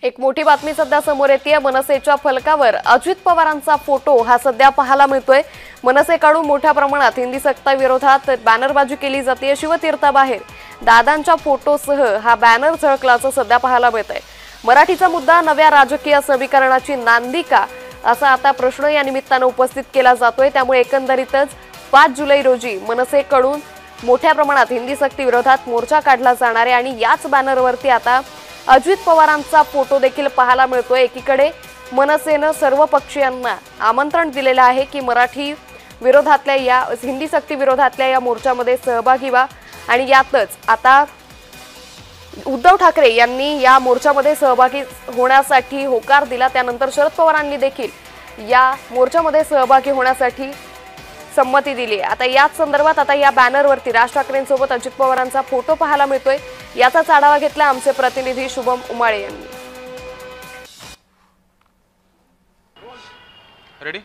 एक मोठी बातमी सध्या समोर येते। मनसेच्या फलकावर अजित पवारांचा फोटो हा सध्या पाहायला मिळतोय। मनसेकडून मोठ्या प्रमाणात हिंदी सक्ती विरोधात बॅनरबाजी केली जाते। शिवतीर्थाबाहेर दादांच्या फोटोसह हा बॅनर झळकल्याचं सध्या पाहायला मिळतंय। मराठीचा मुद्दा नव्या राजकीय समीकरणाची नांदी का असा आता प्रश्न या निमित्ताने उपस्थित केला जातोय। त्यामुळे एकंदरीतच 5 जुलै रोजी मनसेकडून मोठ्या प्रमाणात हिंदी सक्ती विरोधात मोर्चा काढला जाणार आहे आणि याच बॅनरवरती आता अजित पवारांचा फोटो देखील पाहायला मिळतोय। एकीकडे मनसेने सर्व पक्षीयांना आमंत्रण दिलेले आहे की मराठी विरोधातल्या या हिंदी सक्ती विरोधातल्या या मोर्चामध्ये सहभागी व्हा आणि यातच आता उद्धव ठाकरे यांनी या मोर्चामध्ये सहभागी होण्यासाठी होकार दिला। त्यानंतर शरद पवारांनी देखील या मोर्चामध्ये सहभागी होण्यासाठी संमती दिली। आता याच संदर्भात आता या बॅनरवरती राज ठाकरेंसोबत अजित पवारांचा फोटो पाहायला मिळतोय। याचाच आढावा घेतला आमचे प्रतिनिधी शुभम उमाळे यांनी। रेडी?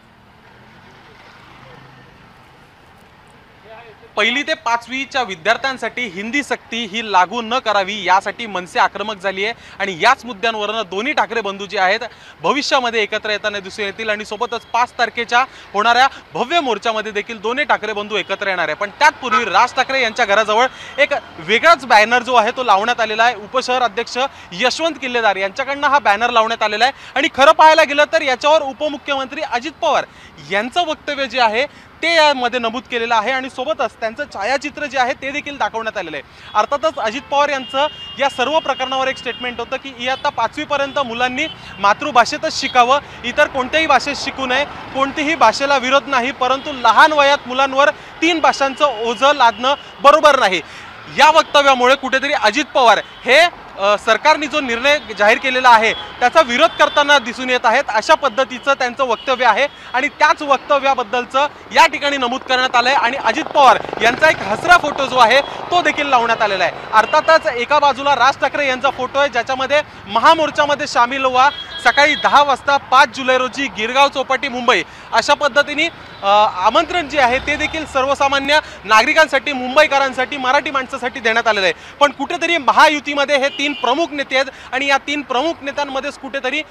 पहिली ते 5वीच्या विद्यार्थ्यांसाठी हिंदी सक्ती ही लागू न करावी यासाठी मनसे आक्रमक झाली आहे आणि याच मुद्द्यांवरून दोन्ही ठाकरे बंधू जे आहेत भविष्यामध्ये एकत्र येताना दिसून येतील आणि सोबतच 5 तारखेच्या होणाऱ्या भव्य मोर्चामध्ये देखील दोन्ही ठाकरे बंधू एकत्र येणार आहे। पण त्यापूर्वी राज ठाकरे यांच्या घराजवळ एक वेगळाच बॅनर जो आहे तो लावण्यात आलेला आहे। उपशहर अध्यक्ष यशवंत किल्लेदार यांच्याकडून हा बॅनर लावण्यात आलेला आहे आणि खरं पाहायला गेलं तर याच्यावर उपमुख्यमंत्री अजित पवार यांचं वक्तव्य जे आहे ते यामध्ये नमूद केलेलं आहे आणि सोबतच त्यांचं छायाचित्र जे आहे ते देखील दाखवण्यात आलेलं आहे। अर्थातच अजित पवार यांचं या सर्व प्रकरणावर एक स्टेटमेंट होतं की इयत्ता 5वी पर्यंत मुलांनी मातृभाषेतच शिकावं, इतर कोणत्याही भाषेत शिकू नये। कोणतीही भाषेला विरोध नाही, परंतु लहान वयात मुलांवर 3 भाषांचं ओझं लादणं बरोबर नाही। या वक्तव्यामुळे कुठेतरी अजित पवार हे सरकारने जो निर्णय जाहीर केलेला आहे त्याचा विरोध करताना दिसून येत आहेत। अशा पद्धतीचं त्यांचं वक्तव्य आहे आणि त्याच वक्तव्याबद्दलचं या ठिकाणी नमूद करण्यात आलंय आणि अजित पवार यांचा एक हसरा फोटो जो आहे तो देखील लावण्यात आलेला आहे। अर्थातच एका बाजूला राज ठाकरे यांचा फोटो आहे ज्याच्यामध्ये महामोर्चामध्ये सामील व्हा, सकाळी 10 वाजता 5 जुलै रोजी गिरगाव चौपाटी मुंबई अशा पद्धतीने आमंत्रण जे आहे ते देखील सर्वसामान्य नागरिकांसाठी, मुंबईकरांसाठी, मराठी माणसासाठी देण्यात आलेलं आहे। पण कुठेतरी महायुतीमध्ये हे 3 प्रमुख नेते आहेत आणि या 3 प्रमुख नेत्यांमध्येच कुठेतरी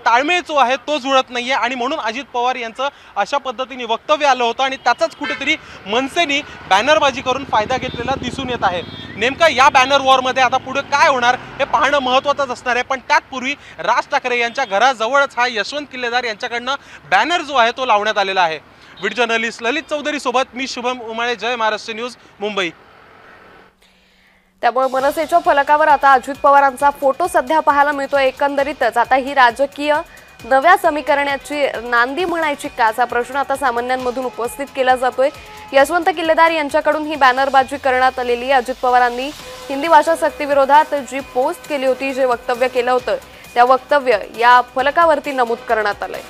ताळमेळ जो आहे तो जुळत नाहीये आणि म्हणून अजित पवार यांचं अशा पद्धतीने वक्तव्य आलं होतं आणि त्याचाच कुठेतरी मनसेने बॅनरबाजी करून फायदा घेतलेला दिसून येत आहे। नेमका या बॅनर वॉरमध्ये आता पुढे काय होणार हे पाहणं महत्त्वाचं असणार आहे। पण त्यापूर्वी राज ठाकरे यांच्या घराजवळच हा यशवंत किल्लेदार यांच्याकडनं बॅनर जो आहे तो लावण्यात आलेला आहे। व्हिडिओ जर्नलिस्ट ललित चौधरी सोबत मी शुभम उमाळे, जय महाराष्ट्र न्यूज, मुंबई। त्यामुळे मनसेच्या फलकावर आता अजित पवारांचा फोटो सध्या पाहायला मिळतो। एकंदरीतच आता ही राजकीय नव्या समीकरणाची नांदी म्हणायची का असा प्रश्न आता सामान्यांमधून उपस्थित केला जातोय। यशवंत किल्लेदार यांच्याकडून ही बॅनरबाजी करण्यात आलेली आहे। अजित पवारांनी हिंदी भाषा सक्ती विरोधात जी पोस्ट केली होती, जे वक्तव्य केलं होतं त्या वक्तव्य या फलकावरती नमूद करण्यात आलंय।